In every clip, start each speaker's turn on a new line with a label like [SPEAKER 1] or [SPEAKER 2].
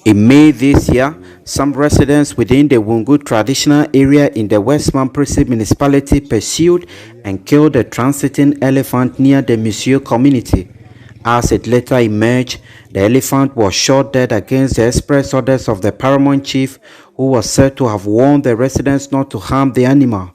[SPEAKER 1] In May this year, some residents within the Wungu traditional area in the West Mamprese municipality pursued and killed a transiting elephant near the Monsieur community. As it later emerged, the elephant was shot dead against the express orders of the paramount chief, who was said to have warned the residents not to harm the animal.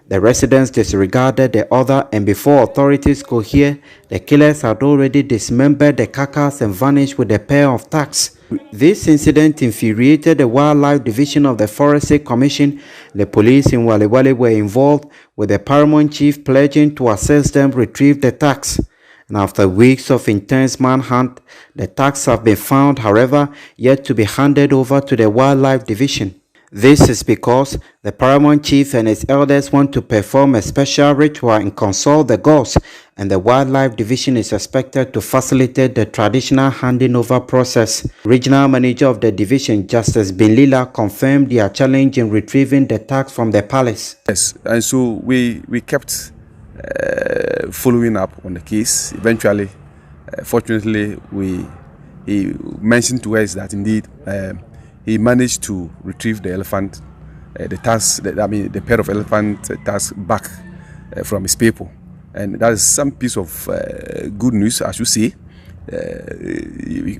[SPEAKER 1] The residents disregarded the order, and before authorities could hear, the killers had already dismembered the carcass and vanished with a pair of tusks. This incident infuriated the Wildlife Division of the Forestry Commission. The police in Wale were involved, with the paramount chief pledging to assist them retrieve the tusks. And after weeks of intense manhunt, the tusks have been found, however, yet to be handed over to the Wildlife Division. This is because the paramount chief and his elders want to perform a special ritual and consult the gods, and the Wildlife Division is expected to facilitate the traditional handing over process. Regional manager of the division, Justice Binlila, confirmed their challenge in retrieving the tusks from the palace.
[SPEAKER 2] Yes, and so we kept following up on the case. Eventually, fortunately, he mentioned to us that indeed he managed to retrieve the elephant, the pair of elephant tusks back from his people. And that is some piece of good news, I should say,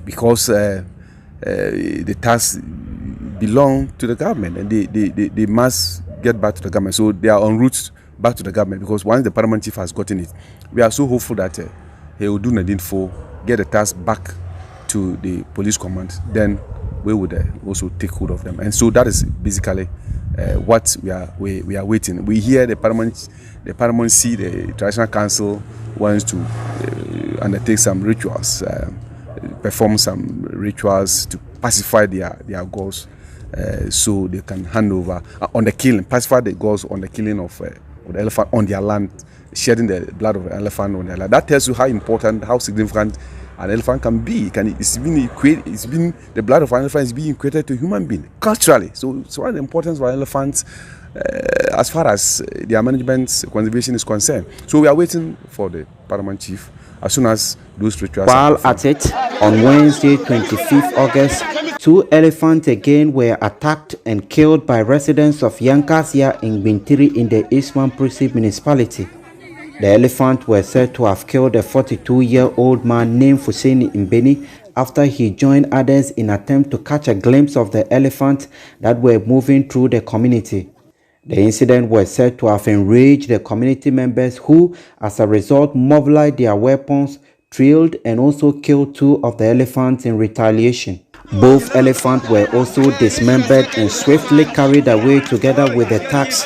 [SPEAKER 2] because the tusks belong to the government, and they must get back to the government. So they are en route back to the government, because once the paramount chief has gotten it, we are so hopeful that he will do the needful, get the tusks back to the police command. Then we would also take hold of them. And so that is basically what we are waiting. We hear the paramountcy, the traditional council wants to undertake some rituals, perform some rituals to pacify their gods, so they can hand over on the killing, pacify the gods on the killing of the elephant on their land, shedding the blood of the elephant on their land. That tells you how important, how significant an elephant can be. The blood of an elephant is being equated to human being culturally. So one of the importance of elephants as far as their management conservation is concerned. So we are waiting for the paramount chief as soon as those rituals.
[SPEAKER 1] While at it, on Wednesday, 25th August, 2 elephants again were attacked and killed by residents of Yankasia in Bintiri in the East Mamprese municipality. The elephant were said to have killed a 42-year-old man named Fuseni Mbeni after he joined others in an attempt to catch a glimpse of the elephants that were moving through the community. The incident was said to have enraged the community members, who, as a result, mobilized their weapons, trailed and also killed 2 of the elephants in retaliation. Both elephants were also dismembered and swiftly carried away together with the tusks.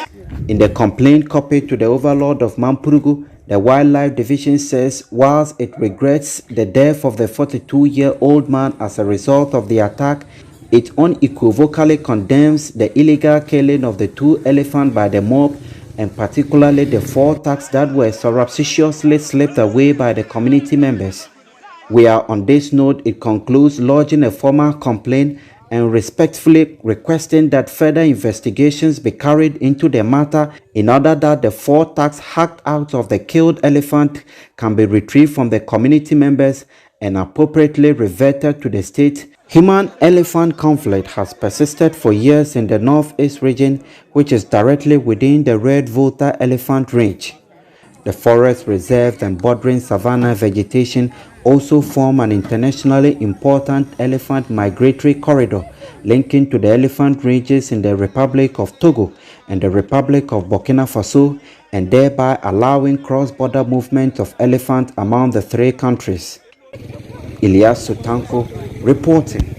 [SPEAKER 1] In the complaint copied to the overlord of Mampurugu, the Wildlife Division says whilst it regrets the death of the 42-year-old man as a result of the attack, it unequivocally condemns the illegal killing of the 2 elephants by the mob, and particularly the 4 tusks that were surreptitiously slipped away by the community members. We are on this note, it concludes lodging a formal complaint and respectfully requesting that further investigations be carried into the matter in order that the 4 tusks hacked out of the killed elephant can be retrieved from the community members and appropriately reverted to the state. Human-elephant conflict has persisted for years in the northeast region, which is directly within the Red Volta elephant range. The forest reserves and bordering savanna vegetation also form an internationally important elephant migratory corridor linking to the elephant ranges in the Republic of Togo and the Republic of Burkina Faso, and thereby allowing cross-border movement of elephants among the 3 countries. Ilyas Sutanko reporting.